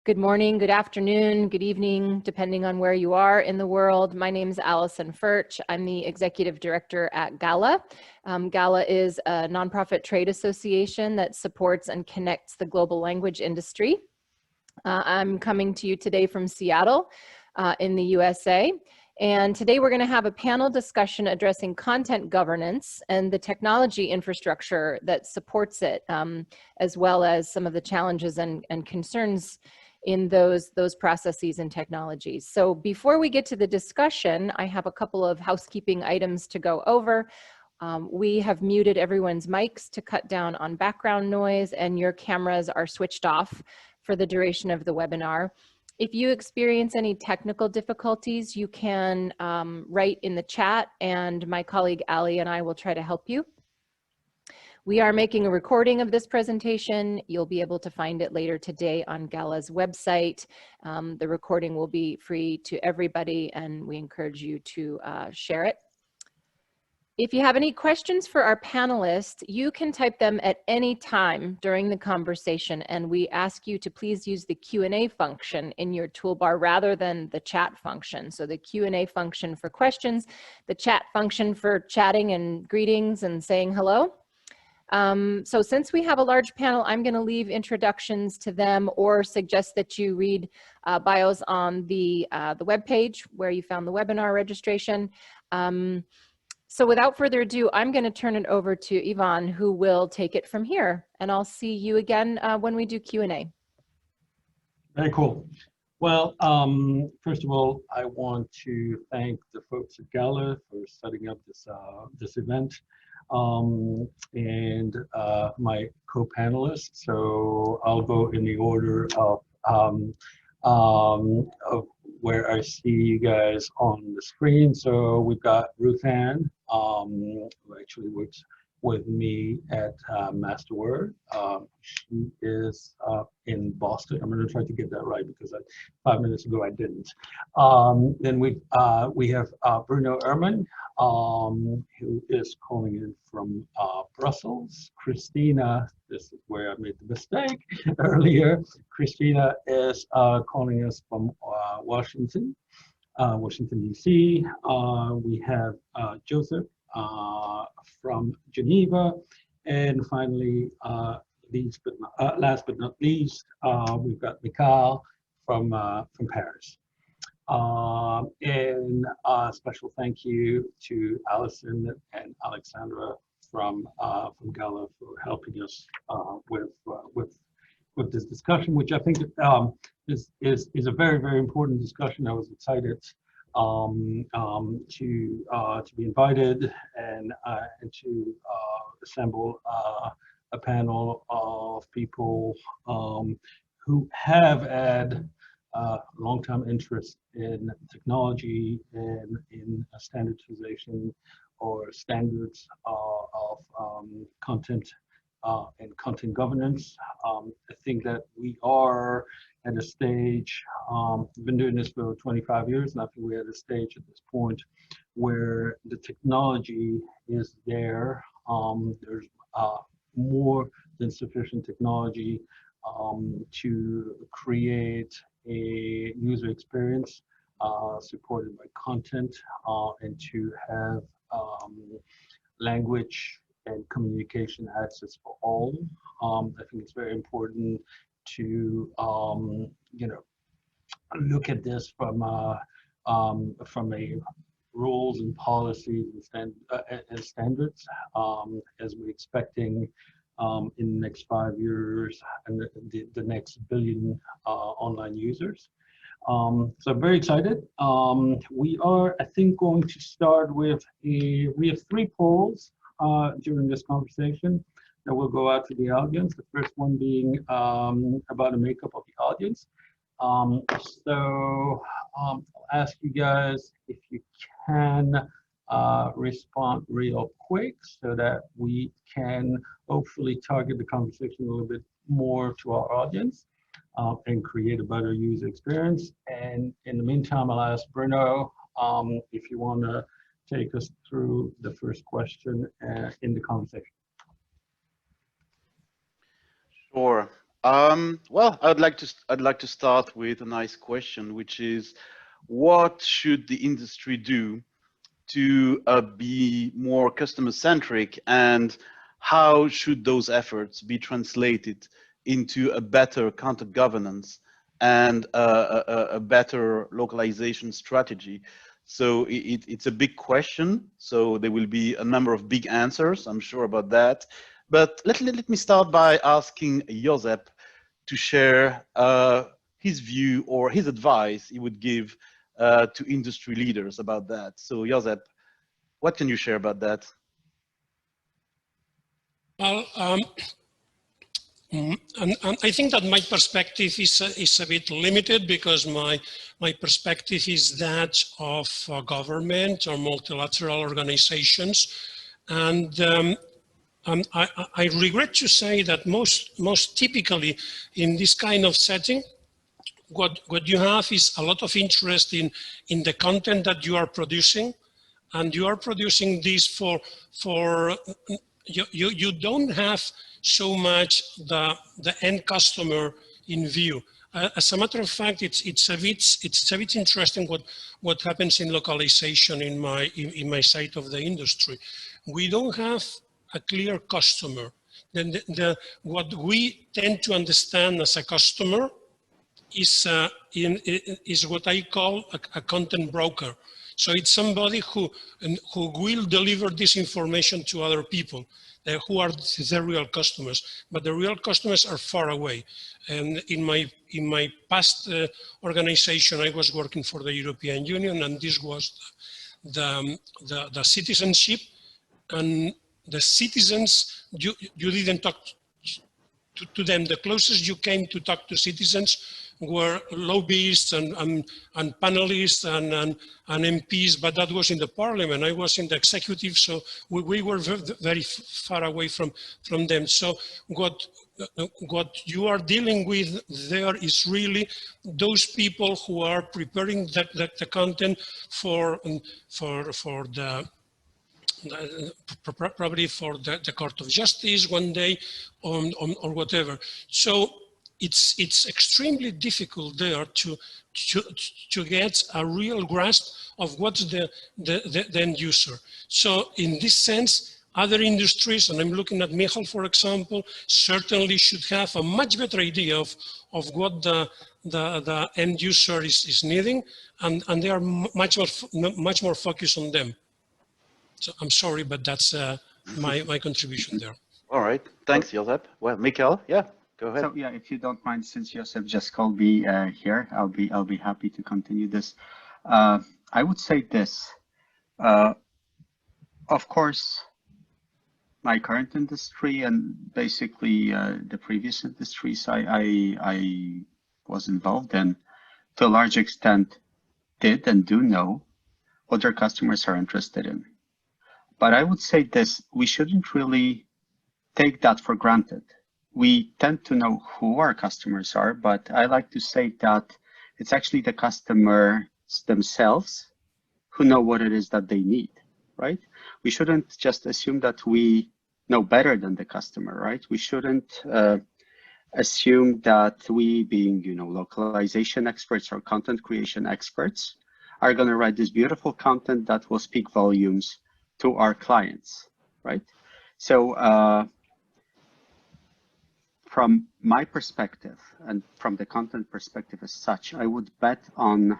Good morning, good afternoon, good evening, depending on where you are in the world. My name is Allison Furch. I'm the Executive Director at GALA. GALA is a nonprofit trade association that supports and connects the global language industry. I'm coming to you today from Seattle in the USA. And today we're going to have a panel discussion addressing content governance and the technology infrastructure that supports it, as well as some of the challenges and concerns in those processes and technologies. So before we get to the discussion, I have a couple of housekeeping items to go over. We have muted everyone's mics to cut down on background noise, and your cameras are switched off for the duration of the webinar. If you experience any technical difficulties, you can write in the chat, and my colleague Ali and I will try to help you. We are making a recording of this presentation. You'll be able to find it later today on GALA's website. The recording will be free to everybody, and we encourage you to share it. If you have any questions for our panelists, you can type them at any time during the conversation, and we ask you to please use the Q&A function in your toolbar rather than the chat function. So the Q&A function for questions, the chat function for chatting and greetings and saying hello. So since we have a large panel, I'm going to leave introductions to them or suggest that you read bios on the webpage where you found the webinar registration. So without further ado, I'm going to turn it over to Yvan, who will take it from here. And I'll see you again when we do Q&A. Very cool. Well, first of all, I want to thank the folks at GALA for setting up this event. And my co-panelists. So I'll go in the order of where I see you guys on the screen. So we've got Ruth Ann, who actually works with me at MasterWord. She is in Boston. I'm going to try to get that right because 5 minutes ago I didn't. Then we have Bruno Ehrman, who is calling in from Brussels. Christina, this is where I made the mistake earlier. Christina is calling us from Washington, D.C. We have Joseph from Geneva, and finally, last but not least, we've got Mikhail from Paris. And a special thank you to Allison and Alexandra from GALA for helping us with this discussion, which I think is a very, very important discussion. I was excited to be invited and to assemble a panel of people who have had long-term interest in technology and in standardization or standards of content and content governance. I think that we are at a stage, we've been doing this for 25 years, and I think we're at a stage at this point where the technology is there. There's more than sufficient technology to create a user experience supported by content and to have language and communication access for all. I think it's very important to look at this from a rules and policies and standards as we're expecting in the next 5 years and the next billion online users. So I'm very excited. We are, I think, going to start with we have 3 polls during this conversation that will go out to the audience. The first one being about the makeup of the audience. So I'll ask you guys if you can respond real quick so that we can hopefully target the conversation a little bit more to our audience and create a better user experience. And in the meantime, I'll ask Bruno if you want to take us through the first question in the conversation. Sure. Well, I'd like to start with a nice question, which is, what should the industry do to be more customer-centric, and how should those efforts be translated into a better content governance and a better localization strategy? So it's a big question. So there will be a number of big answers, I'm sure about that. But let me start by asking Josep to share his view or his advice he would give to industry leaders about that. So Josep, what can you share about that? Well, and I think that my perspective is a bit limited, because my perspective is that of government or multilateral organizations. And I regret to say that most typically in this kind of setting, what you have is a lot of interest in the content that you are producing, and you are producing this for you don't have so much the end customer in view. As a matter of fact, it's a bit interesting what happens in localization in my side of the industry. We don't have a clear customer. Then what we tend to understand as a customer is what I call a content broker. So it's somebody who will deliver this information to other people, who are the real customers. But the real customers are far away. And in my past organization, I was working for the European Union, and this was the citizenship. And the citizens, you didn't talk to them. The closest you came to talk to citizens were lobbyists and panelists and MPs, but that was in the parliament. I was in the executive, so we were very far away from them. So what you are dealing with there is really those people who are preparing the content for the probably for the Court of Justice one day or whatever. So it's extremely difficult there to get a real grasp of what's the end user. So in this sense, other industries, and I'm looking at Michal, for example, certainly should have a much better idea of what the end user is needing, and they are much more focused on them. So I'm sorry, but that's my contribution there. All right, thanks, Josep. Well, Michael, yeah, go ahead. So yeah, if you don't mind, since Josep just called me here, I'll be happy to continue this. I would say this. Of course, my current industry and basically the previous industries I was involved in, to a large extent, did and do know what their customers are interested in. But I would say this, we shouldn't really take that for granted. We tend to know who our customers are, but I like to say that it's actually the customers themselves who know what it is that they need, right? We shouldn't just assume that we know better than the customer, right? We shouldn't assume that we, being, localization experts or content creation experts, are going to write this beautiful content that will speak volumes to our clients, right? So from my perspective and from the content perspective as such, I would bet on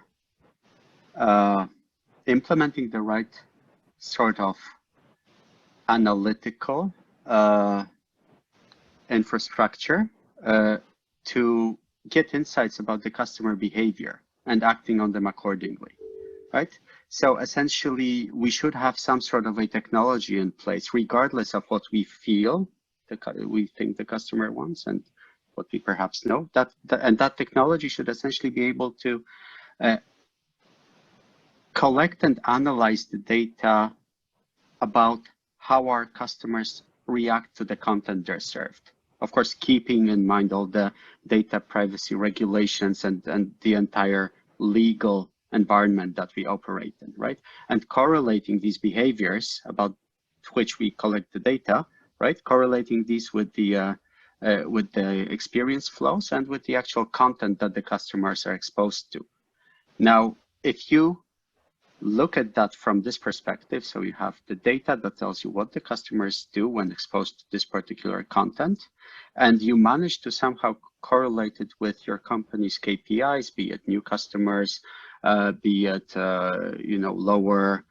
implementing the right sort of analytical infrastructure to get insights about the customer behavior and acting on them accordingly, right? So essentially, we should have some sort of a technology in place, regardless of what we feel we think the customer wants and what we perhaps know. And that technology should essentially be able to collect and analyze the data about how our customers react to the content they're served. Of course, keeping in mind all the data privacy regulations and the entire legal environment that we operate in, right? And correlating these behaviors about which we collect the data, right? Correlating these with the with the experience flows and with the actual content that the customers are exposed to. Now, if you look at that from this perspective, so you have the data that tells you what the customers do when exposed to this particular content, and you manage to somehow correlate it with your company's KPIs, be it new customers, be it lower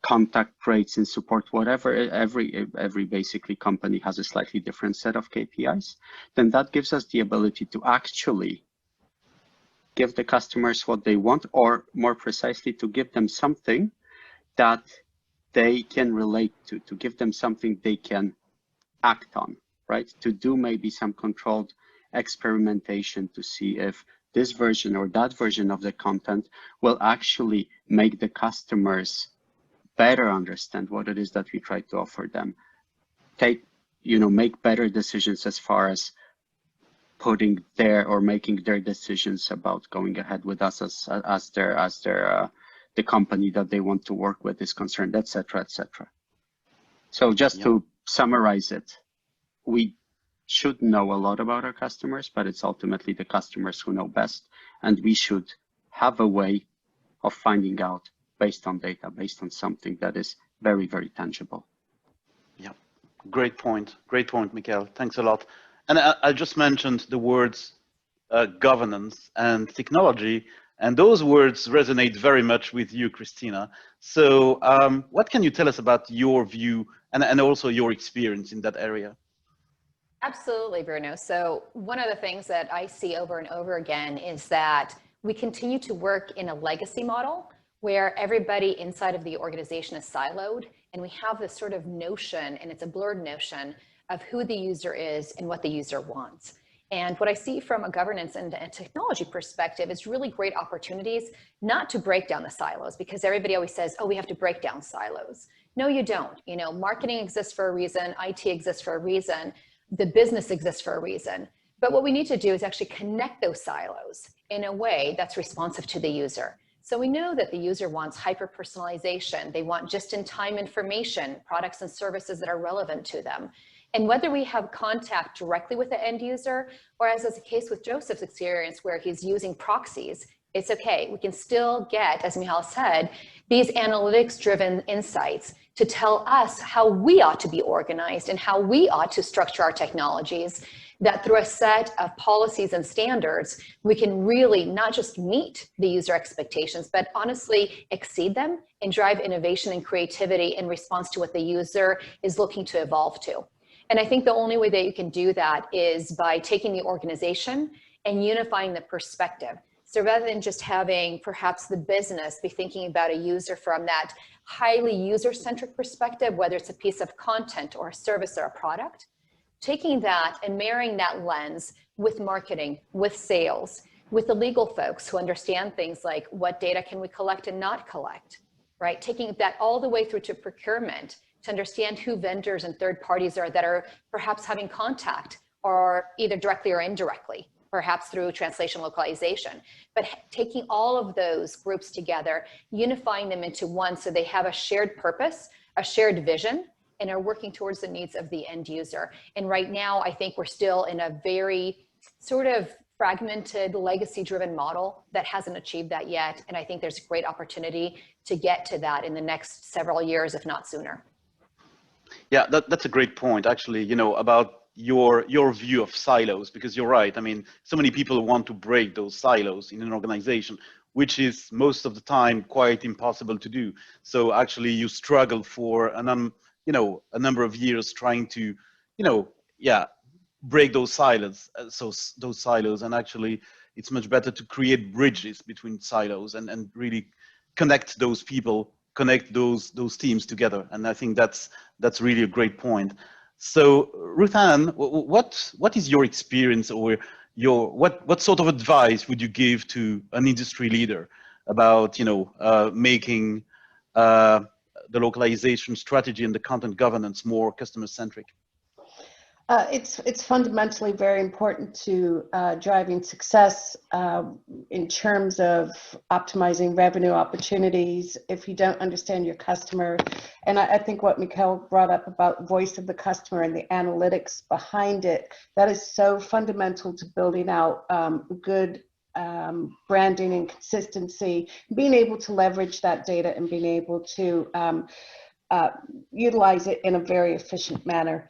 contact rates in support, whatever. Every basically company has a slightly different set of KPIs. Then that gives us the ability to actually give the customers what they want, or more precisely, to give them something that they can relate to give them something they can act on, right? To do maybe some controlled experimentation to see if this version or that version of the content will actually make the customers better understand what it is that we try to offer them. Make better decisions as far as putting their or making their decisions about going ahead with us as the company that they want to work with is concerned, etc., etc. So just to summarize it, we should know a lot about our customers, but it's ultimately the customers who know best, and we should have a way of finding out based on data, based on something that is very, very tangible. Yeah, great point, Mikael. Thanks a lot. And I just mentioned the words governance and technology, and those words resonate very much with you, Christina. So what can you tell us about your view and also your experience in that area? Absolutely, Bruno. So one of the things that I see over and over again is that we continue to work in a legacy model where everybody inside of the organization is siloed, and we have this sort of notion, and it's a blurred notion, of who the user is and what the user wants. And what I see from a governance and a technology perspective is really great opportunities not to break down the silos, because everybody always says, oh, we have to break down silos. No, you don't. Marketing exists for a reason, IT exists for a reason, the business exists for a reason. But what we need to do is actually connect those silos in a way that's responsive to the user. So we know that the user wants hyper-personalization. They want just-in-time information, products and services that are relevant to them. And whether we have contact directly with the end user, or as is the case with Joseph's experience where he's using proxies, it's okay. We can still get, as Michal said, these analytics-driven insights to tell us how we ought to be organized and how we ought to structure our technologies, that through a set of policies and standards, we can really not just meet the user expectations, but honestly exceed them and drive innovation and creativity in response to what the user is looking to evolve to. And I think the only way that you can do that is by taking the organization and unifying the perspective. So rather than just having perhaps the business be thinking about a user from that highly user-centric perspective, whether it's a piece of content or a service or a product, taking that and marrying that lens with marketing, with sales, with the legal folks who understand things like what data can we collect and not collect, right? Taking that all the way through to procurement, to understand who vendors and third parties are that are perhaps having contact, or either directly or indirectly, perhaps through translation localization. But taking all of those groups together, unifying them into one so they have a shared purpose, a shared vision, and are working towards the needs of the end user. And right now, I think we're still in a very sort of fragmented, legacy-driven model that hasn't achieved that yet. And I think there's a great opportunity to get to that in the next several years, if not sooner. Yeah, that's a great point, actually, about your view of silos, because you're right. I mean, so many people want to break those silos in an organization, which is most of the time quite impossible to do. So actually you struggle for a number of years trying to, break those silos. And actually it's much better to create bridges between silos and really connect those people, connect those teams together. And I think that's really a great point. So Ruth Ann, what is your experience, or what sort of advice would you give to an industry leader about making the localization strategy and the content governance more customer-centric? It's fundamentally very important to driving success in terms of optimizing revenue opportunities. If you don't understand your customer, and I think what Mikhail brought up about voice of the customer and the analytics behind it, that is so fundamental to building out good branding and consistency, being able to leverage that data and being able to utilize it in a very efficient manner.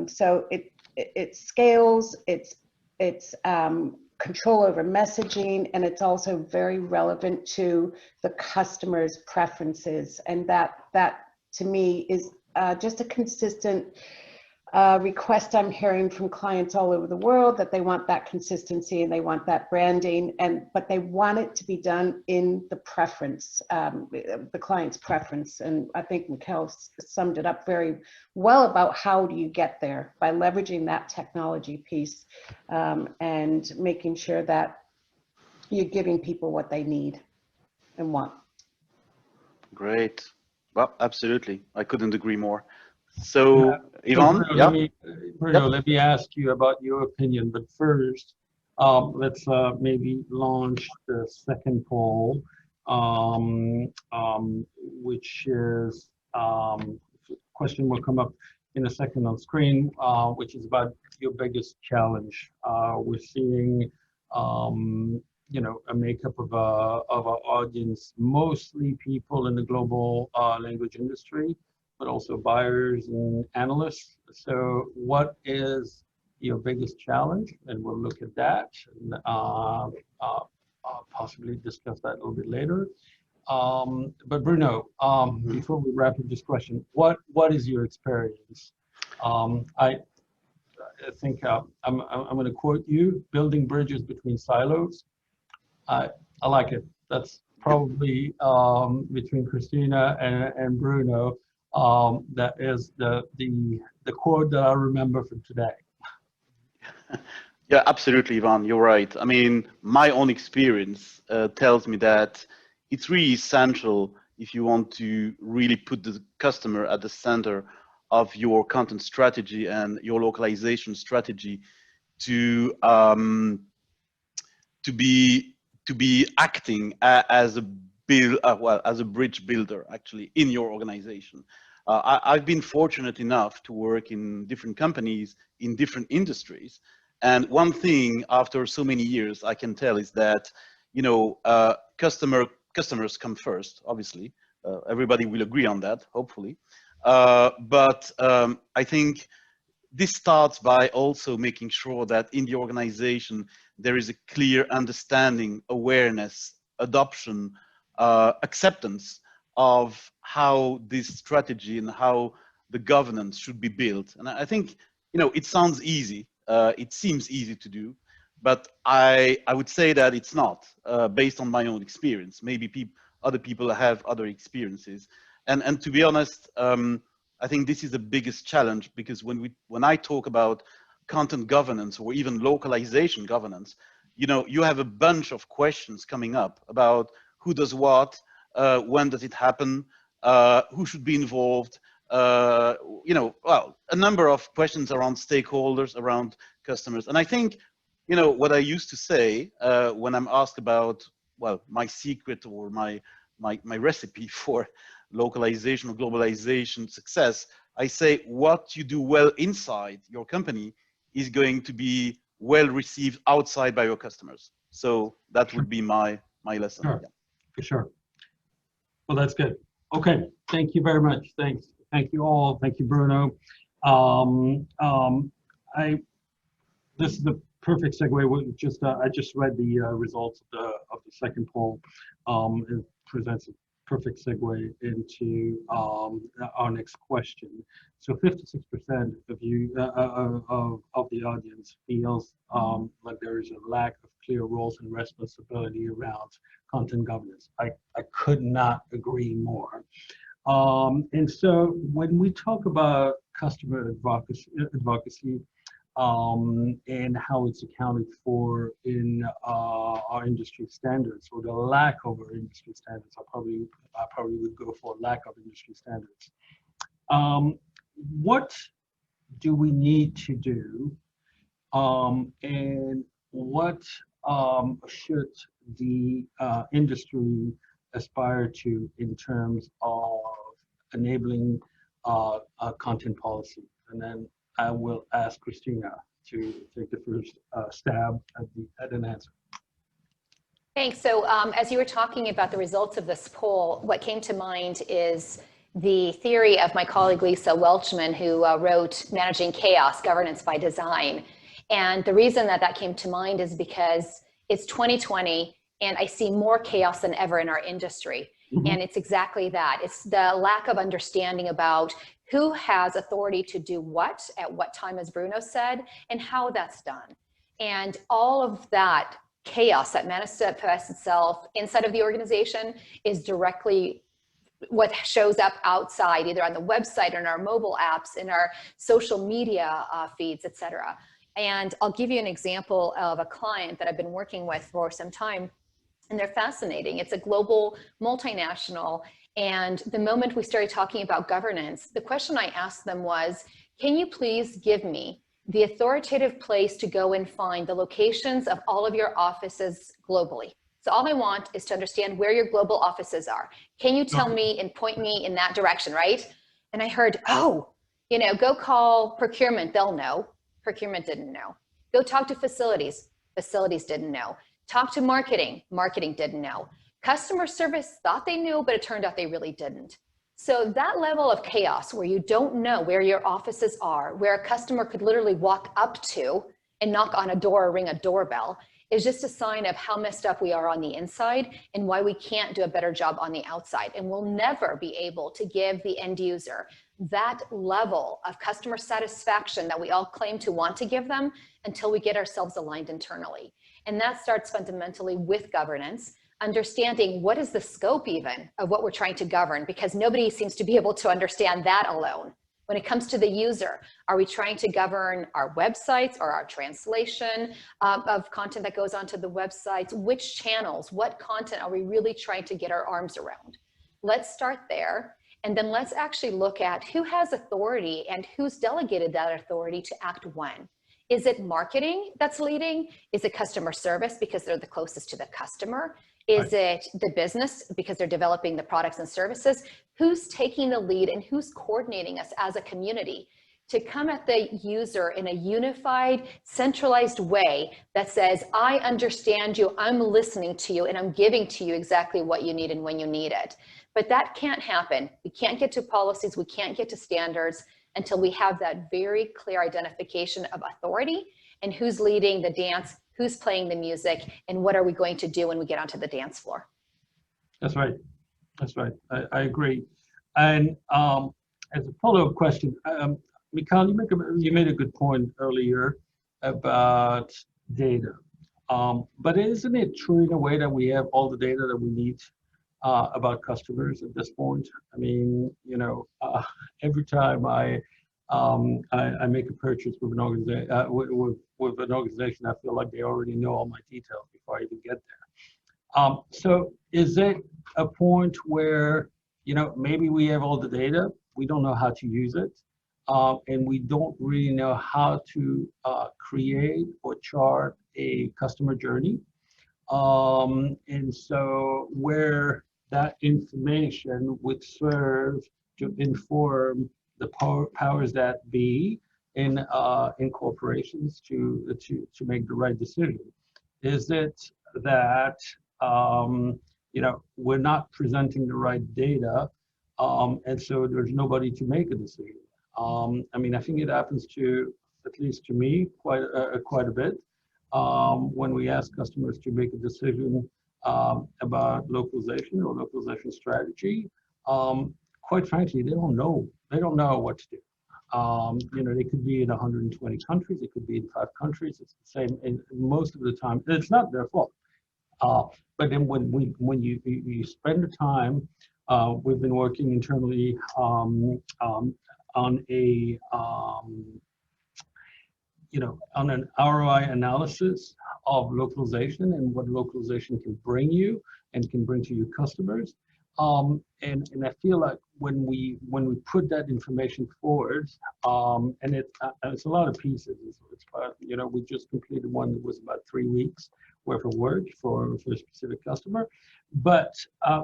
So it scales, it's control over messaging, and it's also very relevant to the customer's preferences. And that to me is just a consistent request I'm hearing from clients all over the world, that they want that consistency and they want that branding, but they want it to be done in the preference, the client's preference. And I think Mikhail summed it up very well about how do you get there by leveraging that technology piece and making sure that you're giving people what they need and want. Great. Well, absolutely. I couldn't agree more. So, Yvan, Bruno, let me ask you about your opinion, but first, let's maybe launch the second poll, which is, question will come up in a second on screen, which is about your biggest challenge. We're seeing, you know, a makeup of our audience, mostly people in the global language industry, but also buyers and analysts. So what is your biggest challenge? And we'll look at that and possibly discuss that a little bit later. But Bruno, before we wrap up this question, what is your experience? I think I'm going to quote you: "Building bridges between silos." I like it. That's probably between Christina and Bruno. That is the quote that I remember from today. Yeah, absolutely, Yvan. You're right. I mean, my own experience tells me that it's really essential, if you want to really put the customer at the center of your content strategy and your localization strategy, to be acting as a as a bridge builder, actually, in your organization. I've been fortunate enough to work in different companies in different industries, and one thing after so many years I can tell is that, you know, customers come first. Obviously, everybody will agree on that, hopefully. But I think this starts by also making sure that in the organization there is a clear understanding, awareness, adoption, acceptance of how this strategy and how the governance should be built. And I think, you know, it sounds easy, it seems easy to do, but I would say that it's not, based on my own experience. Maybe other people have other experiences. And to be honest, I think this is the biggest challenge, because when I talk about content governance or even localization governance, you know, you have a bunch of questions coming up about who does what, when does it happen, who should be involved, you know, well, a number of questions around stakeholders, around customers. And I think, you know, what I used to say when I'm asked about, well, my secret or my recipe for localization or globalization success, I say what you do well inside your company is going to be well received outside by your customers. So that would be my lesson. Sure. Yeah. For sure. Well, that's good. Okay, thank you very much. Thank you all. Thank you, Bruno. This is the perfect segue. I just read the results of the second poll. It presents a perfect segue into our next question. So 56% of you of the audience feels like there is a lack of clear roles and responsibility around content governance. I could not agree more. And so when we talk about customer advocacy and how it's accounted for in our industry standards, or the lack of our industry standards, I probably would go for lack of industry standards. What do we need to do? And what should the industry aspire to in terms of enabling content policy? And then I will ask Christina to take the first stab at an answer. Thanks. So as you were talking about the results of this poll, what came to mind is the theory of my colleague Lisa Welchman, who wrote Managing Chaos, Governance by Design. And the reason that that came to mind is because it's 2020 and I see more chaos than ever in our industry. Mm-hmm. And it's exactly that. It's the lack of understanding about who has authority to do what, at what time, as Bruno said, and how that's done. And all of that chaos that manifests itself inside of the organization is directly what shows up outside, either on the website or in our mobile apps, in our social media feeds, et cetera. And I'll give you an example of a client that I've been working with for some time, and they're fascinating. It's a global multinational, and the moment we started talking about governance, the question I asked them was, can you please give me the authoritative place to go and find the locations of all of your offices globally? So all I want is to understand where your global offices are. Can you tell me and point me in that direction, right? And I heard, oh, you know, go call procurement, they'll know. Procurement didn't know. Go talk to facilities, facilities didn't know. Talk to marketing, marketing didn't know. Customer service thought they knew, but it turned out they really didn't. So that level of chaos where you don't know where your offices are, where a customer could literally walk up to and knock on a door or ring a doorbell, is just a sign of how messed up we are on the inside and why we can't do a better job on the outside. And we'll never be able to give the end user that level of customer satisfaction that we all claim to want to give them until we get ourselves aligned internally. And that starts fundamentally with governance, understanding what is the scope even of what we're trying to govern, because nobody seems to be able to understand that alone. When it comes to the user, are we trying to govern our websites or our translation of content that goes onto the websites? Which channels, what content are we really trying to get our arms around? Let's start there. And then let's actually look at who has authority and who's delegated that authority to act when. Is it marketing that's leading? Is it customer service because they're the closest to the customer? Is it the business because they're developing the products and services? Who's taking the lead and who's coordinating us as a community to come at the user in a unified, centralized way that says, I understand you, I'm listening to you, and I'm giving to you exactly what you need and when you need it. But that can't happen. We can't get to policies, we can't get to standards until we have that very clear identification of authority and who's leading the dance, who's playing the music, and what are we going to do when we get onto the dance floor. That's right. That's right. I agree. And as a follow-up question, Mikhail, you made a good point earlier about data. But isn't it true in a way that we have all the data that we need about customers at this point? I mean, you know, every time I make a purchase with an organization, I feel like they already know all my details before I even get there. So is it a point where, you know, maybe we have all the data, we don't know how to use it, and we don't really know how to create or chart a customer journey? And so where that information would serve to inform the powers that be in corporations to make the right decision. Is it that you know, we're not presenting the right data, and so there's nobody to make a decision? I mean, I think it happens to, at least to me, quite a bit. When we ask customers to make a decision about localization or localization strategy, quite frankly, they don't know what to do. You know, they could be in 120 countries, it could be in 5 countries. It's the same, and most of the time, it's not their fault. But then when you spend the time, we've been working internally on a you know, on an ROI analysis of localization and what localization can bring you and can bring to your customers. And I feel like when we put that information forward, and it's a lot of pieces. It's about, you know, we just completed one that was about 3 weeks worth of work for a specific customer. But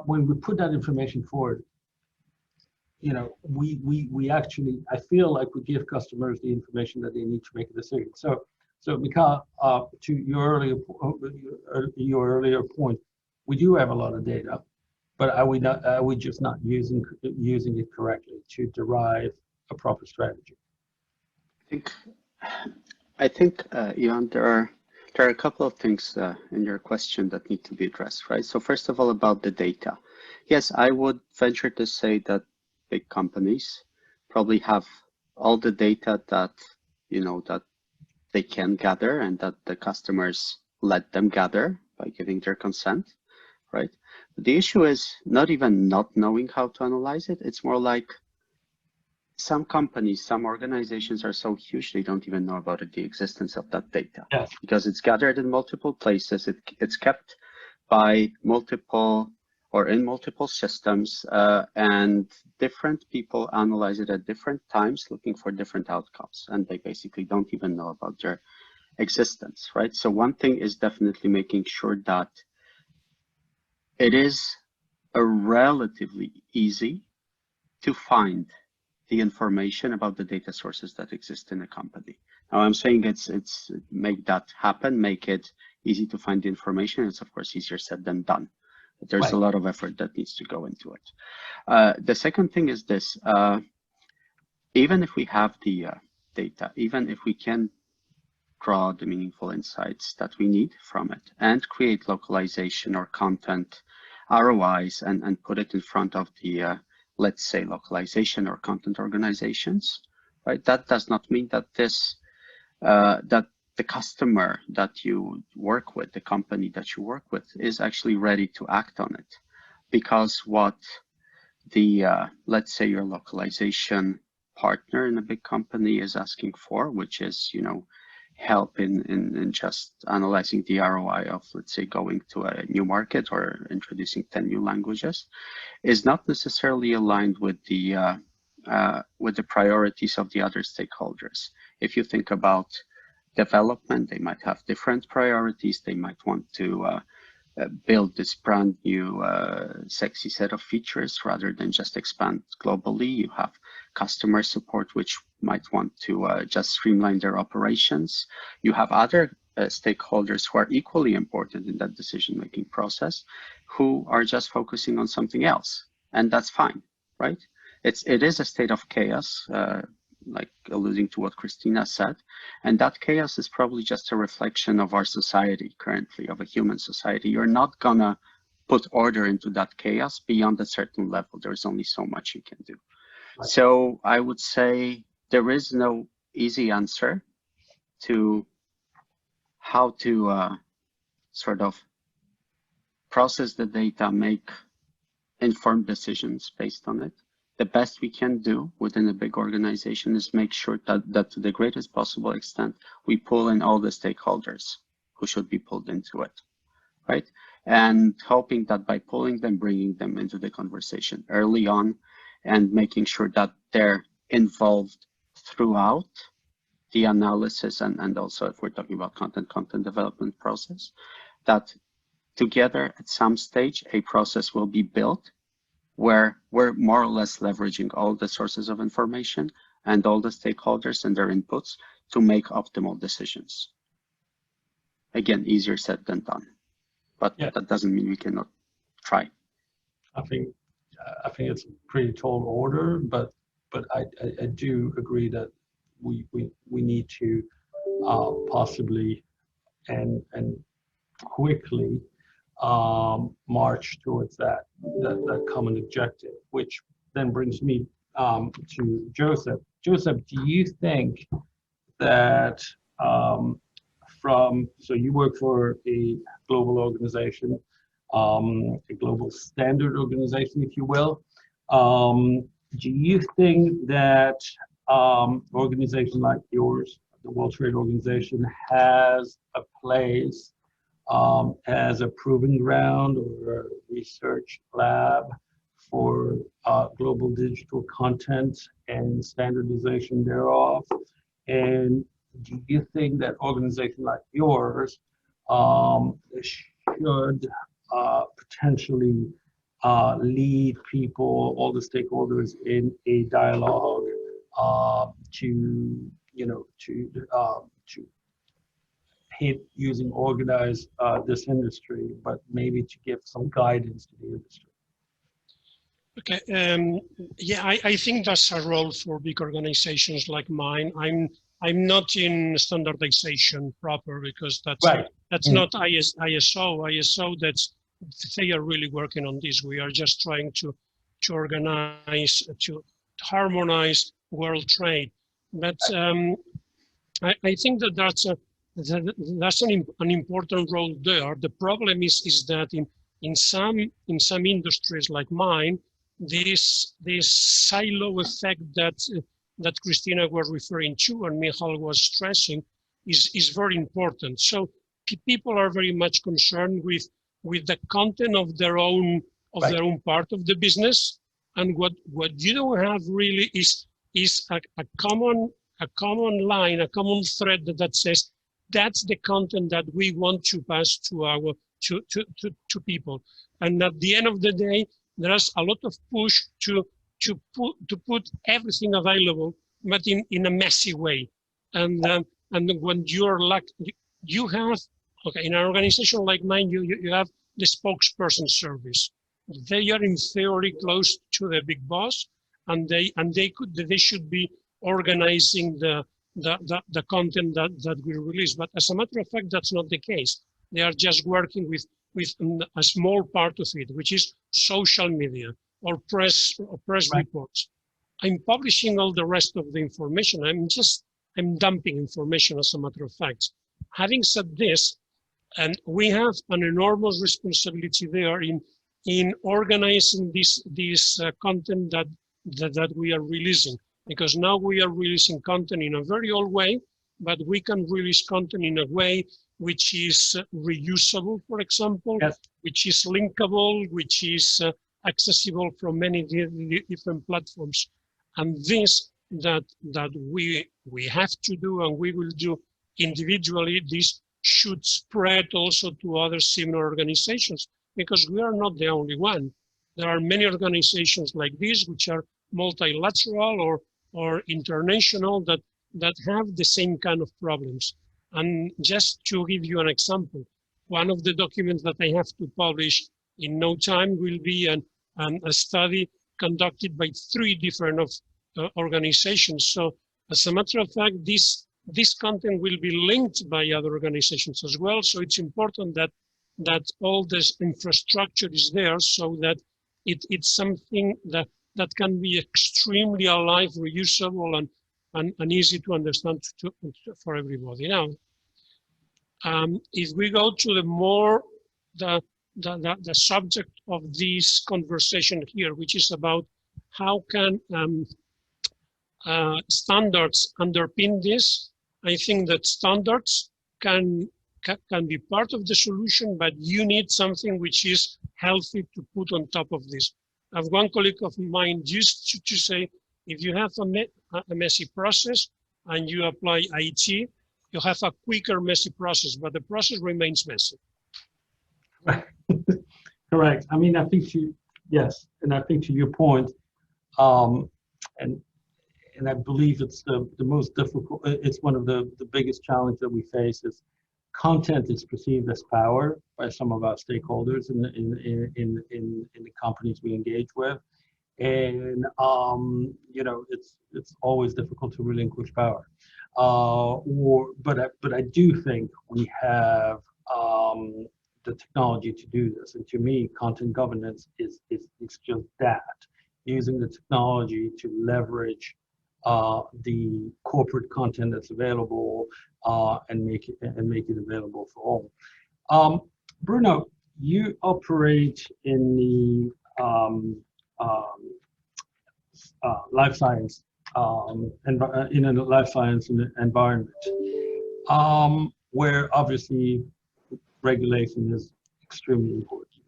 when we put that information forward, you know, we actually, I feel like we give customers the information that they need to make a decision. So because to your earlier point, we do have a lot of data, but are we just not using it correctly to derive a proper strategy? I think, Yvan, there are a couple of things in your question that need to be addressed, right? So first of all, about the data. Yes, I would venture to say that big companies probably have all the data that, you know, that they can gather and that the customers let them gather by giving their consent, right? But the issue is not even not knowing how to analyze it. It's more like some companies, some organizations are so huge they don't even know about the existence of that data. Yes. Because it's gathered in multiple places. It's kept by multiple or in multiple systems, and different people analyze it at different times looking for different outcomes, and they basically don't even know about their existence, right? So one thing is definitely making sure that it is a relatively easy to find the information about the data sources that exist in a company. Now I'm saying it's make that happen, make it easy to find the information. It's of course easier said than done. But there's Right. a lot of effort that needs to go into it. The second thing is this, even if we have the data, even if we can draw the meaningful insights that we need from it and create localization or content ROIs and put it in front of the, let's say, localization or content organizations, right? That does not mean that this, that the customer that you work with, the company that you work with, is actually ready to act on it. Because what the, let's say your localization partner in a big company is asking for, which is, you know, help in just analyzing the ROI of, let's say, going to a new market or introducing 10 new languages, is not necessarily aligned with the priorities of the other stakeholders. If you think about development, they might have different priorities. They might want to build this brand new sexy set of features rather than just expand globally. You have customer support, which might want to just streamline their operations. You have other stakeholders who are equally important in that decision-making process, who are just focusing on something else, and that's fine, right? It is a state of chaos, like alluding to what Christina said, and that chaos is probably just a reflection of our society currently, of a human society. You're not gonna put order into that chaos beyond a certain level. There's only so much you can do. Right. So I would say there is no easy answer to how to sort of process the data, make informed decisions based on it. The best we can do within a big organization is make sure that to the greatest possible extent, we pull in all the stakeholders who should be pulled into it, right? And hoping that by pulling them, bringing them into the conversation early on and making sure that they're involved throughout the analysis and also if we're talking about content development process, that together at some stage, a process will be built where we're more or less leveraging all the sources of information and all the stakeholders and their inputs to make optimal decisions. Again, easier said than done, but yeah, that doesn't mean we cannot try. I think it's a pretty tall order, but I do agree that we need to possibly and quickly march towards that common objective, which then brings me to Joseph. Joseph, do you think that so you work for a global organization, a global standard organization, if you will. Do you think that organization like yours, the World Trade Organization, has a place as a proving ground or a research lab for global digital content and standardization thereof? And do you think that organization like yours should potentially lead people, all the stakeholders, in a dialogue to hit using organized this industry, but maybe to give some guidance to the industry? Okay, yeah, I think that's a role for big organizations like mine. I'm not in standardization proper, because that's Right. that's not ISO. ISO, they are really working on this. We are just trying to organize, to harmonize world trade. But I think that that's an important role there. The problem is that in some industries like mine, this silo effect that Christina was referring to and Michal was stressing is very important. So people are very much concerned with the content of their own part of the business, and what you don't have really is a common line, a common thread that says that's the content that we want to pass to our to people. And at the end of the day, there's a lot of push to put everything available, but in a messy way. And when you're like, you have, okay, in an organization like mine, you have the spokesperson service. They are in theory close to the big boss, and they should be organizing the content that we release. But as a matter of fact, that's not the case. They are just working with a small part of it, which is social media or press reports. I'm publishing all the rest of the information. I'm dumping information, as a matter of fact. Having said this, and we have an enormous responsibility there in organizing this content that we are releasing, because now we are releasing content in a very old way, but we can release content in a way which is reusable, for example, yes, which is linkable, which is accessible from many different platforms. And this that we have to do, and we will do individually, this should spread also to other similar organizations, because we are not the only one. There are many organizations like this which are multilateral or international that have the same kind of problems. And just to give you an example, one of the documents that I have to publish in no time will be a study conducted by 3 different organizations. So as a matter of fact, this content will be linked by other organizations as well. So it's important that all this infrastructure is there, so that it's something that can be extremely alive, reusable, and easy to understand for everybody. Now, if we go to the subject of this conversation here, which is about how can standards underpin this, I think that standards can be part of the solution, but you need something which is healthy to put on top of this. I have one colleague of mine used to say, if you have a messy process and you apply IT, you have a quicker messy process, but the process remains messy. Correct. I mean, I think yes, and I think to your point, and I believe it's the most difficult, it's one of the biggest challenges that we face is content is perceived as power by some of our stakeholders in the companies we engage with. And, you know, it's always difficult to relinquish power. But I do think we have the technology to do this. And to me, content governance is just that, using the technology to leverage the corporate content that's available and make it available for all. Bruno, you operate in the life science in a life science environment, where obviously regulation is extremely important.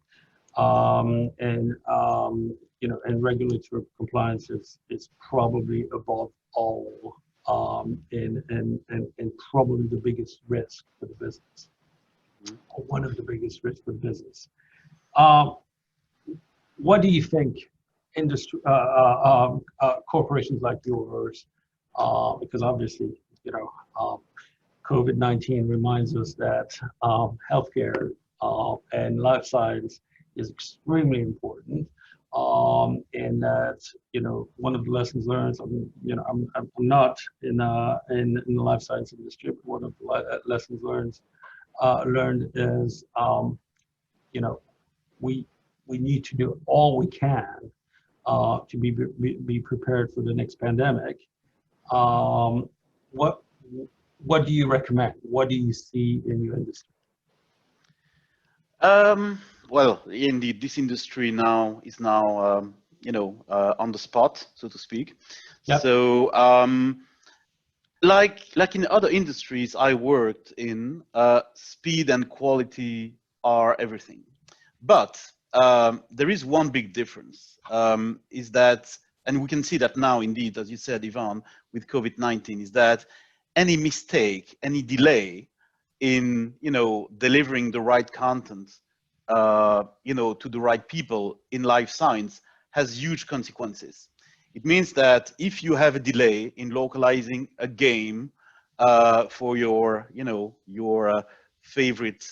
and regulatory compliance is probably above all, and probably the biggest risk for the business, or one of the biggest risks for the business. What do you think industry corporations like yours, because obviously, COVID-19 reminds us that healthcare and life science is extremely important, and that one of the lessons learned. I'm not in the life science industry, but one of the lessons learned is we need to do all we can to be prepared for the next pandemic. What do you recommend? What do you see in your industry? Well, indeed, this industry is now on the spot, so to speak. Yep. So, like in other industries I worked in, speed and quality are everything. But there is one big difference, is that, and we can see that now, indeed, as you said, Yvan, with COVID-19, is that any mistake, any delay in delivering the right content to the right people in life science has huge consequences. It means that if you have a delay in localizing a game for your favorite,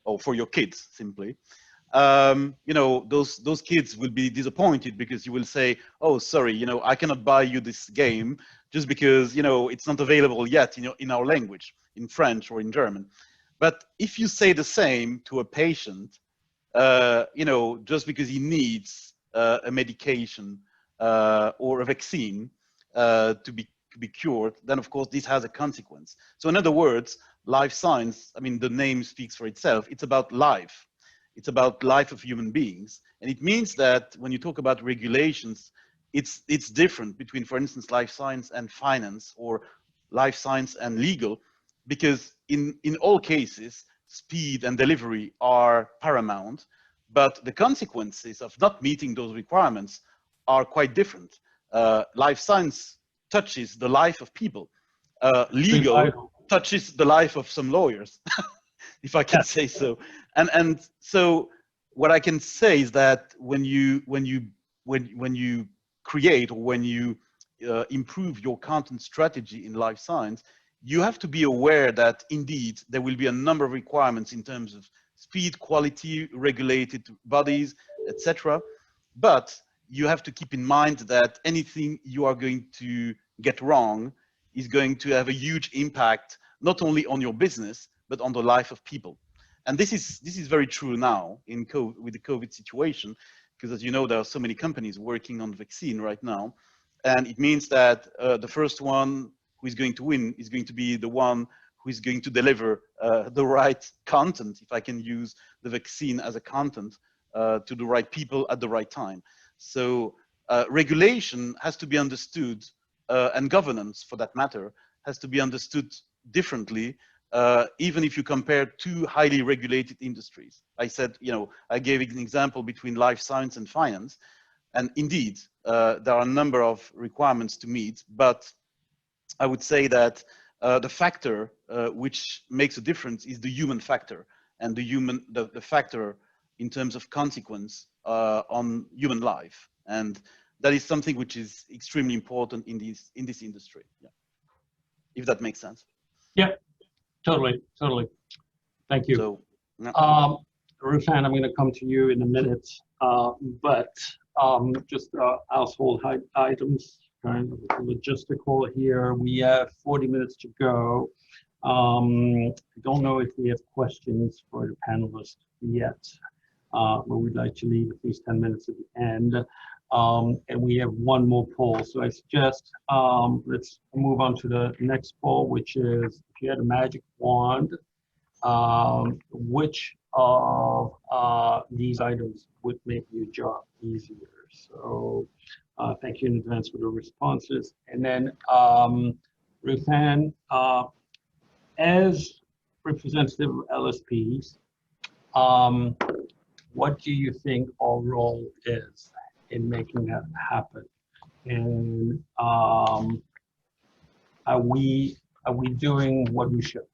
or for your kids simply, those kids will be disappointed because you will say, oh, sorry, I cannot buy you this game just because it's not available yet in our language, in French or in German. But if you say the same to a patient, just because he needs a medication or a vaccine to be cured, then of course this has a consequence. So in other words, life science, I mean, the name speaks for itself. It's about life. It's about life of human beings. And it means that when you talk about regulations, it's different between, for instance, life science and finance, or life science and legal, because in all cases, speed and delivery are paramount, but the consequences of not meeting those requirements are quite different. Life science touches the life of people. Legal touches the life of some lawyers, if I can say so. And so what I can say is that when you create, or when you improve your content strategy in life science, you have to be aware that indeed there will be a number of requirements in terms of speed, quality, regulated bodies, etc. But you have to keep in mind that anything you are going to get wrong is going to have a huge impact, not only on your business, but on the life of people. And this is very true now with the COVID situation, because as you know, there are so many companies working on the vaccine right now. And it means that the first one who is going to win is going to be the one who is going to deliver the right content, if I can use the vaccine as a content, to the right people at the right time. So regulation has to be understood, and governance for that matter has to be understood differently, even if you compare two highly regulated industries. I said, I gave an example between life science and finance, and indeed there are a number of requirements to meet, but I would say that the factor which makes a difference is the human factor, and the factor in terms of consequence on human life. And that is something which is extremely important in this industry. Yeah. If that makes sense. Yeah, totally. Thank you. So, yeah. Rufan, I'm going to come to you in a minute, but just household items, kind of logistical here. We have 40 minutes to go. I don't know if we have questions for the panelists yet, but we'd like to leave at least 10 minutes at the end. And we have one more poll. So I suggest let's move on to the next poll, which is, if you had a magic wand, which of these items would make your job easier? So thank you in advance for the responses. And then Ruthann, as representative of LSPs, what do you think our role is in making that happen? And are we doing what we should?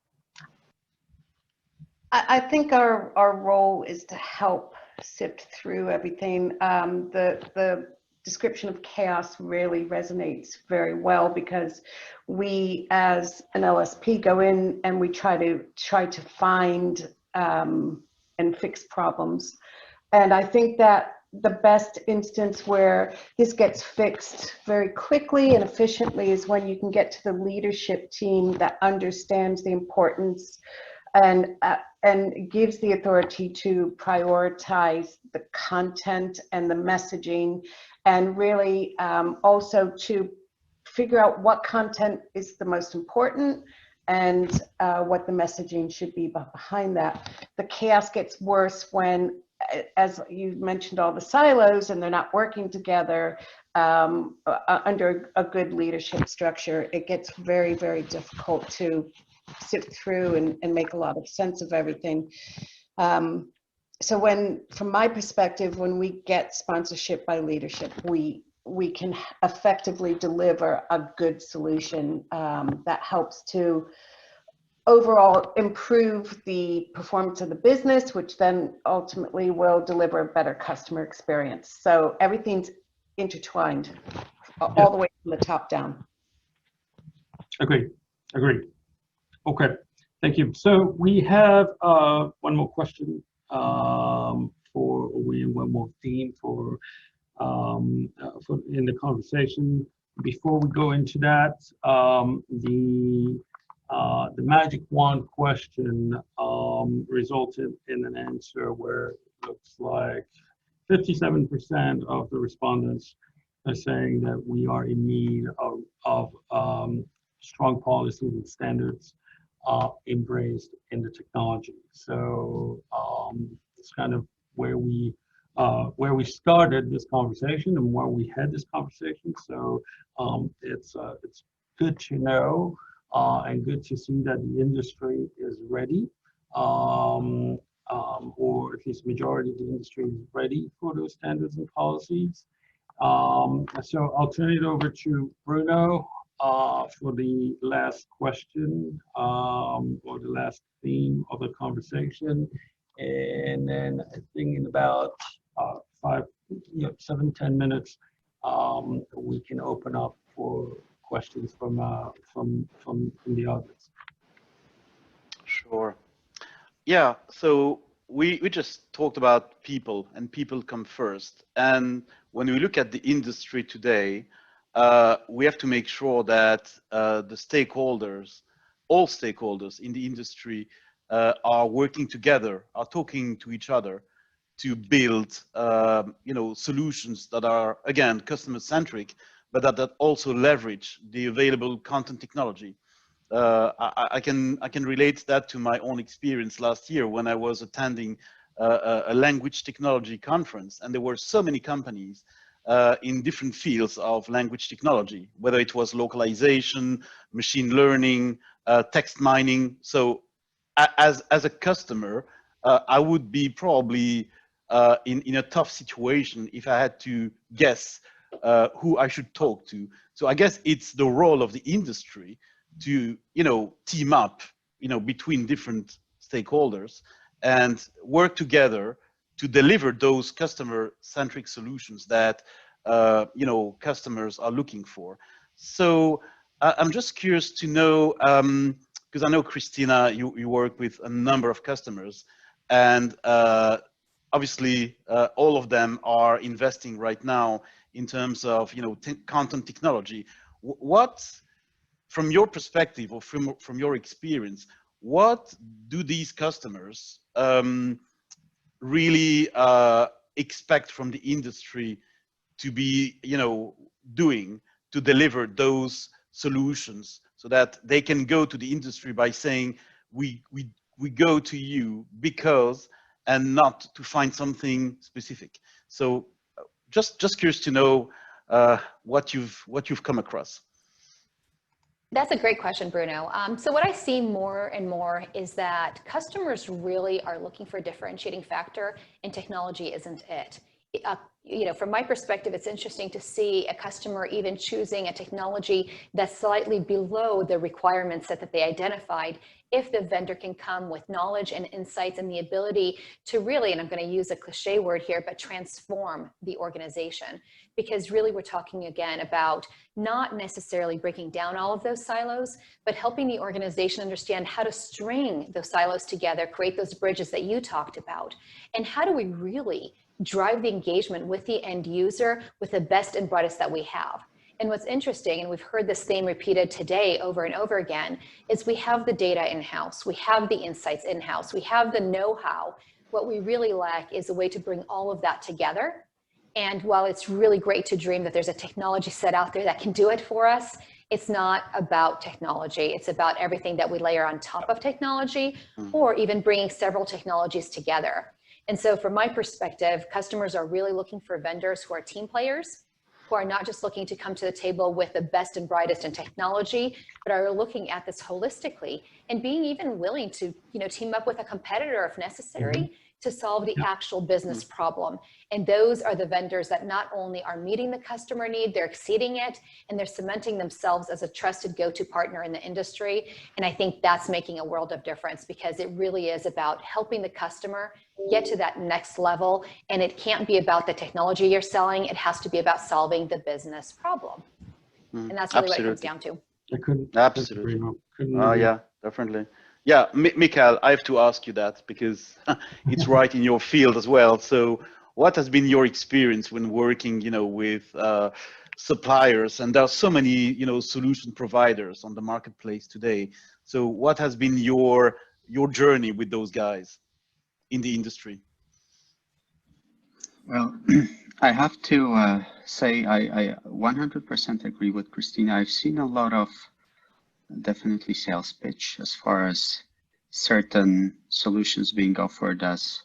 I think our role is to help sift through everything. The description of chaos really resonates very well, because we as an LSP go in and we try to find and fix problems. And I think that the best instance where this gets fixed very quickly and efficiently is when you can get to the leadership team that understands the importance and gives the authority to prioritize the content and the messaging, and really also to figure out what content is the most important and what the messaging should be behind that. The chaos gets worse when, as you mentioned, all the silos and they're not working together under a good leadership structure. It gets very, very difficult to sift through and make a lot of sense of everything. So from my perspective, when we get sponsorship by leadership, we can effectively deliver a good solution that helps to overall improve the performance of the business, which then ultimately will deliver a better customer experience. So everything's intertwined all the way from the top down. Agreed. Okay, thank you. So we have one more question one more theme for in the conversation. Before we go into that, the magic wand question resulted in an answer where it looks like 57% of the respondents are saying that we are in need of strong policies and standards embraced in the technology. So it's kind of where we started this conversation and where we had this conversation. So it's good to know and good to see that the industry is ready, or at least majority of the industry is ready for those standards and policies. So I'll turn it over to Bruno for the last question or the last theme of the conversation. And then I think in about 7-10 minutes, we can open up for questions from the audience. Sure. Yeah, so we just talked about people, and people come first. And when we look at the industry today, we have to make sure that the stakeholders, all stakeholders in the industry, are working together, are talking to each other to build, solutions that are, again, customer-centric, but that also leverage the available content technology. I can relate that to my own experience last year when I was attending a language technology conference, and there were so many companies in different fields of language technology, whether it was localization, machine learning, text mining. So as a customer, I would be probably in a tough situation if I had to guess who I should talk to. So I guess it's the role of the industry to, team up, between different stakeholders and work together to deliver those customer-centric solutions that, customers are looking for. So I'm just curious to know, because I know, Christina, you work with a number of customers, and obviously all of them are investing right now in terms of, content technology. What, from your perspective or from your experience, what do these customers really expect from the industry to be, doing to deliver those solutions, so that they can go to the industry by saying, we go to you because, and not to find something specific. So just curious to know what you've come across. That's a great question, Bruno. So what I see more and more is that customers really are looking for a differentiating factor, and technology isn't it. You know, from my perspective, it's interesting to see a customer even choosing a technology that's slightly below the requirement set that they identified, if the vendor can come with knowledge and insights and the ability to really, and I'm going to use a cliche word here, but transform the organization. Because really we're talking again about not necessarily breaking down all of those silos, but helping the organization understand how to string those silos together, create those bridges that you talked about. And how do we really drive the engagement with the end user with the best and brightest that we have? And what's interesting, and we've heard this theme repeated today over and over again, is we have the data in-house, we have the insights in-house, we have the know-how. What we really lack is a way to bring all of that together. And while it's really great to dream that there's a technology set out there that can do it for us, it's not about technology. It's about everything that we layer on top of technology, or even bringing several technologies together. And so from my perspective, customers are really looking for vendors who are team players, who are not just looking to come to the table with the best and brightest in technology, but are looking at this holistically and being even willing to, you know, team up with a competitor if necessary to solve the actual business problem. And those are the vendors that not only are meeting the customer need, they're exceeding it, and they're cementing themselves as a trusted go-to partner in the industry. And I think that's making a world of difference, because it really is about helping the customer get to that next level. And it can't be about the technology you're selling. It has to be about solving the business problem. And that's really what it comes down to. I couldn't. Absolutely. Couldn't Yeah, definitely. Yeah, Mikael, I have to ask you that because it's right in your field as well. So what has been your experience when working, you know, with suppliers? And there are so many, you know, solution providers on the marketplace today. So what has been your journey with those guys in the industry? Well, I have to say I 100% agree with Christina. I've seen a lot of definitely sales pitch as far as certain solutions being offered as,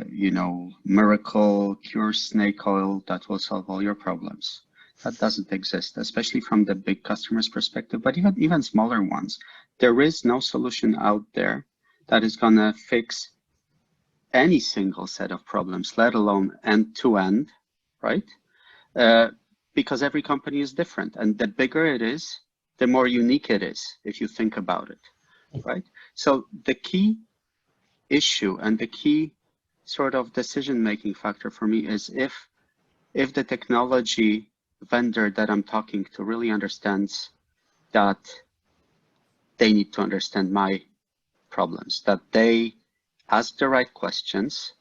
you know, miracle cure snake oil that will solve all your problems. That doesn't exist, especially from the big customers' perspective, but even smaller ones. There is no solution out there that is gonna fix any single set of problems, let alone end-to-end, right? Because every company is different, and the bigger it is, the more unique it is, if you think about it, right? So the key issue and the key sort of decision-making factor for me is if the technology vendor that I'm talking to really understands that they need to understand my problems, that they ask the right questions,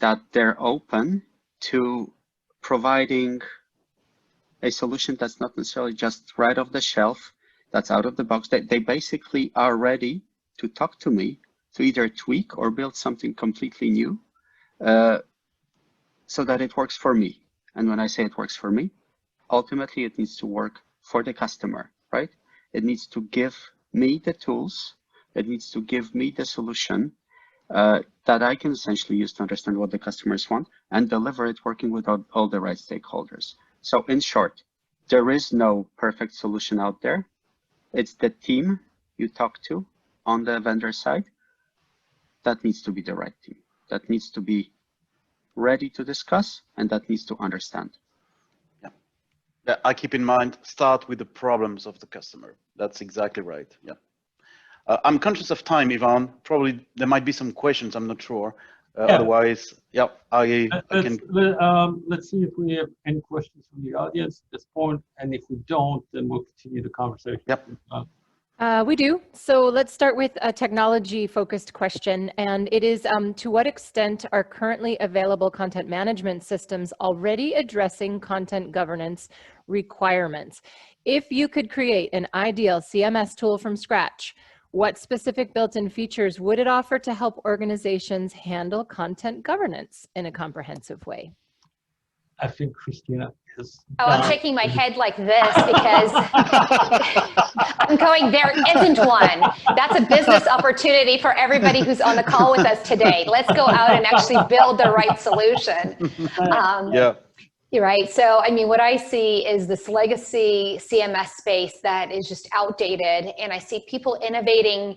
that they're open to providing a solution that's not necessarily just right off the shelf, that's out of the box. They basically are ready to talk to me to either tweak or build something completely new so that it works for me. And when I say it works for me, ultimately it needs to work for the customer, right? It needs to give me the tools, it needs to give me the solution that I can essentially use to understand what the customers want and deliver it working with all the right stakeholders. So in short, there is no perfect solution out there. It's the team you talk to on the vendor side that needs to be the right team, that needs to be ready to discuss and that needs to understand. Yeah, I keep in mind, start with the problems of the customer. That's exactly right. Yeah. I'm conscious of time, Yvan. Probably there might be some questions. I'm not sure. Otherwise, yeah, I can. Let's see if we have any questions from the audience at this point, and if we don't, then we'll continue the conversation. Yep. We do. So let's start with a technology-focused question, and it is, to what extent are currently available content management systems already addressing content governance requirements? If you could create an ideal CMS tool from scratch, what specific built-in features would it offer to help organizations handle content governance in a comprehensive way? I think Christina is. Oh, I'm shaking my head like this because I'm going, there isn't one. That's a business opportunity for everybody who's on the call with us today. Let's go out and actually build the right solution. Yeah. You're right. So, I mean, what I see is this legacy CMS space that is just outdated. And I see people innovating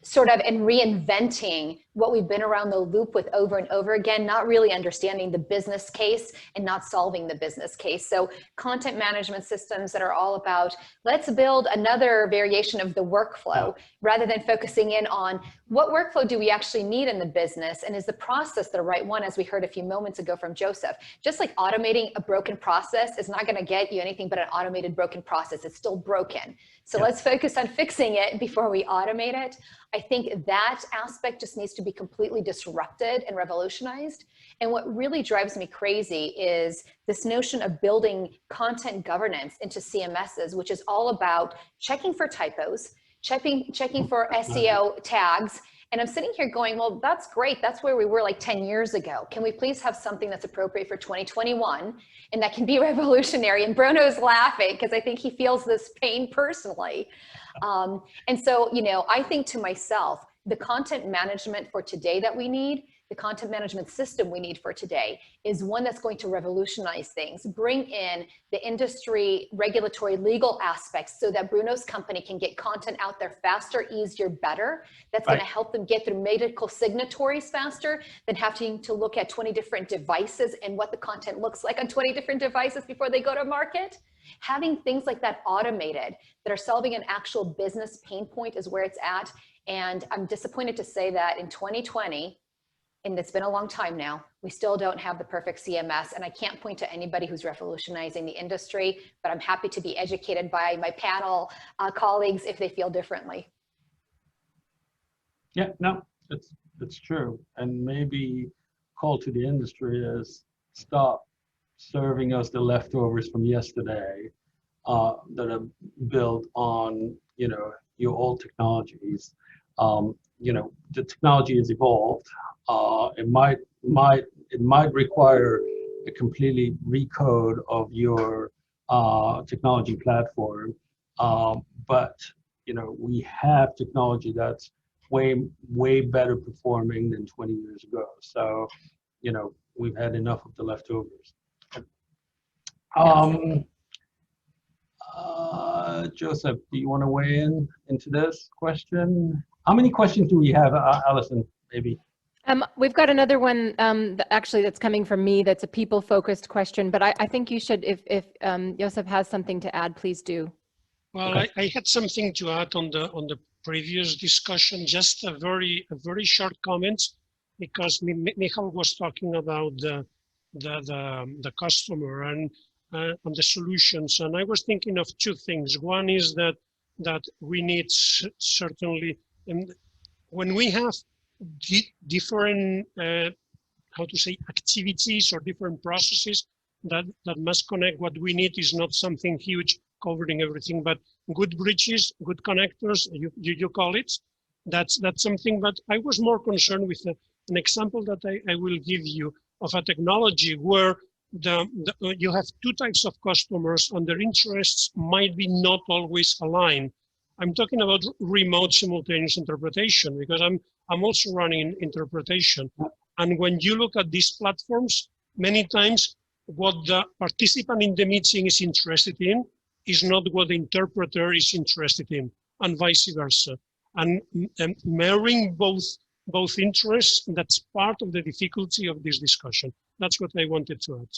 sort of and reinventing what we've been around the loop with over and over again, not really understanding the business case and not solving the business case. So content management systems that are all about, let's build another variation of the workflow rather than focusing in on what workflow do we actually need in the business, and is the process the right one, as we heard a few moments ago from Joseph. Just like automating a broken process is not going to get you anything but an automated broken process. It's still broken. So let's focus on fixing it before we automate it. I think that aspect just needs to be completely disrupted and revolutionized. And what really drives me crazy is this notion of building content governance into CMSs, which is all about checking for typos, checking for SEO tags. And I'm sitting here going, well, that's great. That's where we were like 10 years ago. Can we please have something that's appropriate for 2021 and that can be revolutionary? And Bruno's laughing because I think he feels this pain personally. And so, you know, I think to myself, the content management for today that we need, the content management system we need for today is one that's going to revolutionize things, bring in the industry, regulatory, legal aspects so that Bruno's company can get content out there faster, easier, better. That's going to help them get through medical signatories faster than having to look at 20 different devices and what the content looks like on 20 different devices before they go to market. Having things like that automated that are solving an actual business pain point is where it's at. And I'm disappointed to say that in 2020, and it's been a long time now, we still don't have the perfect CMS. And I can't point to anybody who's revolutionizing the industry, but I'm happy to be educated by my panel colleagues if they feel differently. Yeah, no, it's true. And maybe call to the industry is stop serving us the leftovers from yesterday that are built on, you know, your old technologies. You know, the technology has evolved. It might require a completely recode of your technology platform, but you know, we have technology that's way better performing than 20 years ago. So, you know, we've had enough of the leftovers. Joseph, do you want to weigh into this question? How many questions do we have, Allison, maybe? We've got another one actually that's coming from me that's a people-focused question, but I think you should, if Joseph has something to add, please do. Well, okay. I had something to add on the previous discussion, just a very short comment, because Michal was talking about the customer and the solutions, and I was thinking of two things. One is that we need certainly, when we have different how to say, activities or different processes that must connect, what we need is not something huge covering everything, but good bridges, good connectors, you call it. That's something. But I was more concerned with an example that I will give you of a technology where you have two types of customers and their interests might be not always aligned. I'm talking about remote simultaneous interpretation, because I'm also running interpretation. And when you look at these platforms, many times what the participant in the meeting is interested in is not what the interpreter is interested in, and vice versa. And marrying both interests, that's part of the difficulty of this discussion. That's what I wanted to add.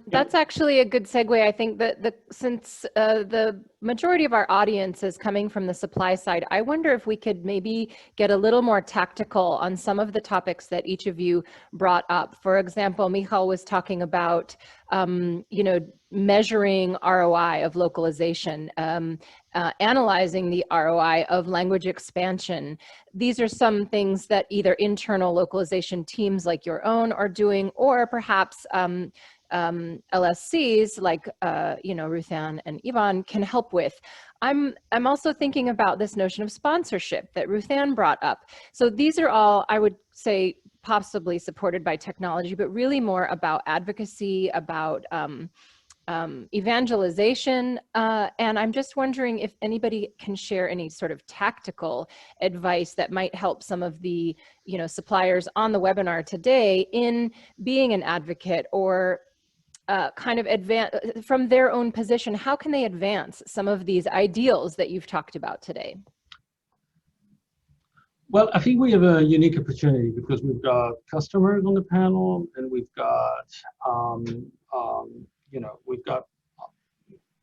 That's actually a good segue. I think that since the majority of our audience is coming from the supply side, I wonder if we could maybe get a little more tactical on some of the topics that each of you brought up. For example, Michal was talking about, you know, measuring ROI of localization, analyzing the ROI of language expansion. These are some things that either internal localization teams like your own are doing, or perhaps LSCs like you know, Ruthann and Yvan can help with. I'm also thinking about this notion of sponsorship that Ruthann brought up. So these are all, I would say, possibly supported by technology, but really more about advocacy, about evangelization, and I'm just wondering if anybody can share any sort of tactical advice that might help some of the, suppliers on the webinar today in being an advocate, or kind of advance from their own position. How can they advance some of these ideals that you've talked about today? Well, I think we have a unique opportunity because we've got customers on the panel, and we've got, we've got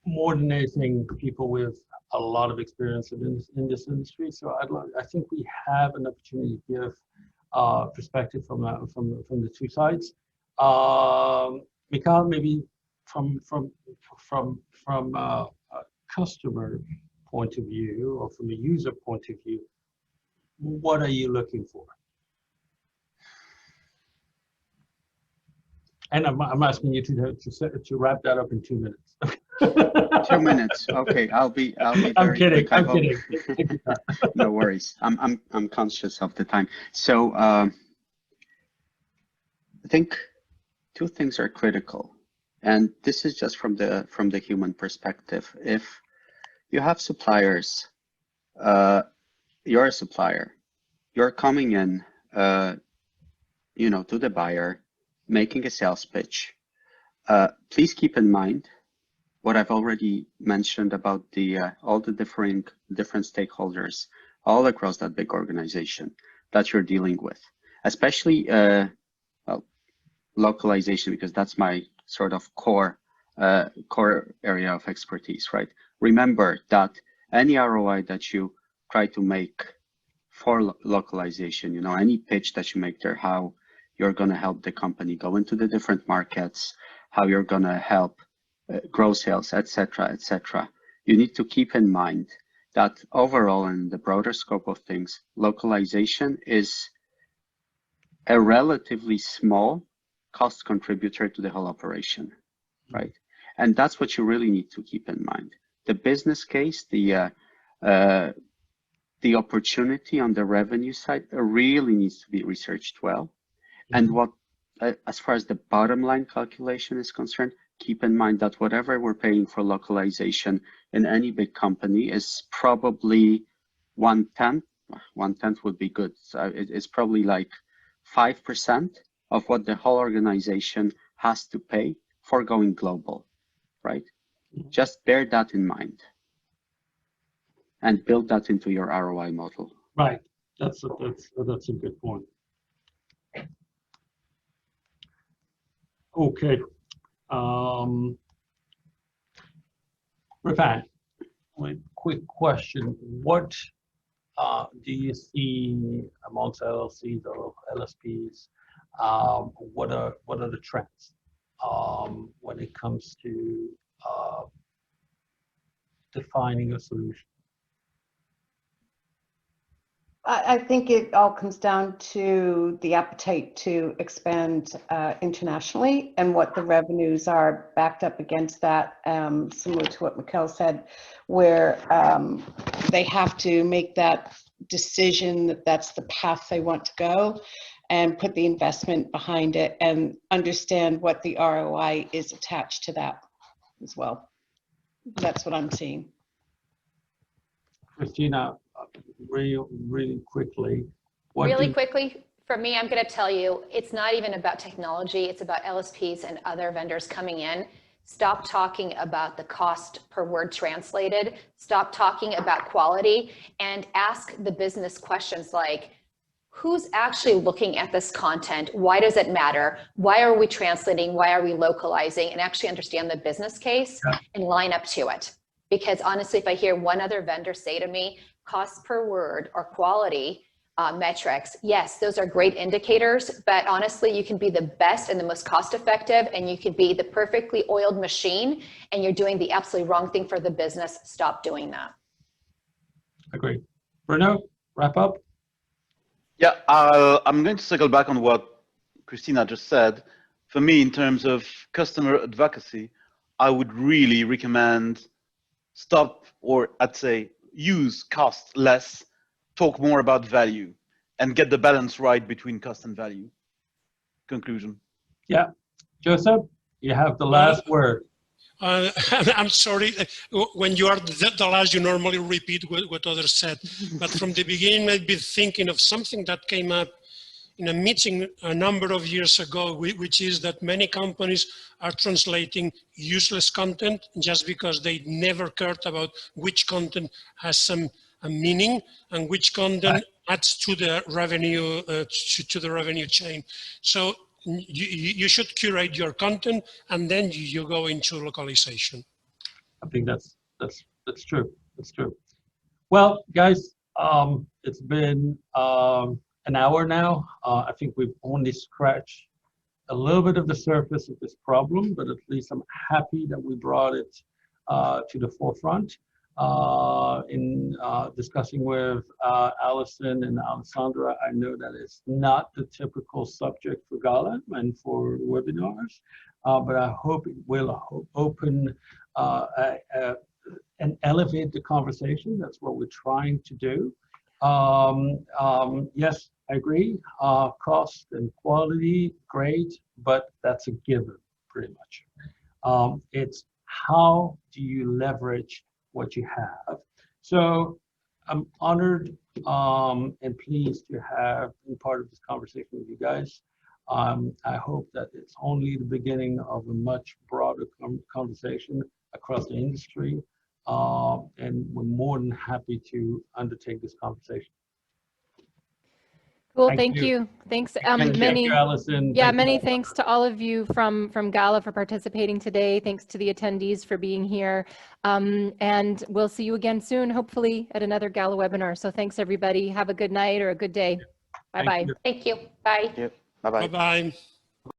more than anything people with a lot of experience in this industry. So I think we have an opportunity to give perspective from the two sides. Mikhail, maybe from a customer point of view or from a user point of view, what are you looking for? And I'm asking you to wrap that up in 2 minutes. 2 minutes. Okay, I'll be very I'm kidding. quick. I'm kidding. No worries. I'm conscious of the time. So I think two things are critical, and this is just from the human perspective. If you have suppliers, you're a supplier, you're coming in, to the buyer, making a sales pitch. Please keep in mind what I've already mentioned about all the different stakeholders all across that big organization that you're dealing with, especially localization, because that's my sort of core area of expertise, right? Remember that any ROI that you try to make for localization, any pitch that you make there, how you're going to help the company go into the different markets, how you're going to help grow sales, etc., you need to keep in mind that overall, in the broader scope of things, localization is a relatively small cost contributor to the whole operation, right? And that's what you really need to keep in mind. The business case, the opportunity on the revenue side really needs to be researched well. And what, as far as the bottom line calculation is concerned, keep in mind that whatever we're paying for localization in any big company is probably 1/10 would be good. So it's probably like 5% of what the whole organization has to pay for going global, right? Just bear that in mind and build that into your ROI model. Right. That's a good point. Okay. Yvan, quick question. What do you see amongst LLCs or LSPs? What are the trends when it comes to defining a solution? I think it all comes down to the appetite to expand internationally and what the revenues are backed up against that, similar to what Mikhail said, where they have to make that decision that that's the path they want to go and put the investment behind it and understand what the ROI is attached to that as well. That's what I'm seeing. Christina, really quickly. Quickly, for me, I'm going to tell you, it's not even about technology. It's about LSPs and other vendors coming in. Stop talking about the cost per word translated. Stop talking about quality and ask the business questions like, who's actually looking at this content? Why does it matter? Why are we translating? Why are we localizing? And actually understand the business case and line up to it. Because honestly, if I hear one other vendor say to me, cost per word or quality metrics, yes, those are great indicators, but honestly, you can be the best and the most cost effective, and you could be the perfectly oiled machine, and you're doing the absolutely wrong thing for the business. Stop doing that. Agree. Bruno, wrap up. Yeah, I'm going to circle back on what Christina just said. For me, in terms of customer advocacy, I would really recommend stop, or I'd say use cost less, talk more about value, and get the balance right between cost and value. Conclusion. Yeah. Joseph, you have the last word. I'm sorry, when you are the last, you normally repeat what others said. But from the beginning, I've been thinking of something that came up in a meeting a number of years ago, which is that many companies are translating useless content just because they never cared about which content has a meaning and which content adds to the revenue chain. So you should curate your content and then you go into localization. I think that's true. That's true. Well, guys, it's been an hour now. I think we've only scratched a little bit of the surface of this problem, but at least I'm happy that we brought it to the forefront in discussing with Allison and Alessandra. I know that it's not the typical subject for Gala and for webinars, but I hope it will open and elevate the conversation. That's what we're trying to do. Yes, I agree. Cost and quality, great, but that's a given, pretty much. It's how do you leverage what you have? So I'm honored and pleased to have been part of this conversation with you guys. I hope that it's only the beginning of a much broader conversation across the industry. And we're more than happy to undertake this conversation. Cool, thank you. Thanks, Thank you, Allison. Yeah, Thank many you. thanks to all of you from Gala for participating today. Thanks to the attendees for being here. And we'll see you again soon, hopefully at another Gala webinar. So thanks everybody. Have a good night or a good day. Bye-bye. Thank you. Bye. Yep. Bye-bye. Bye-bye.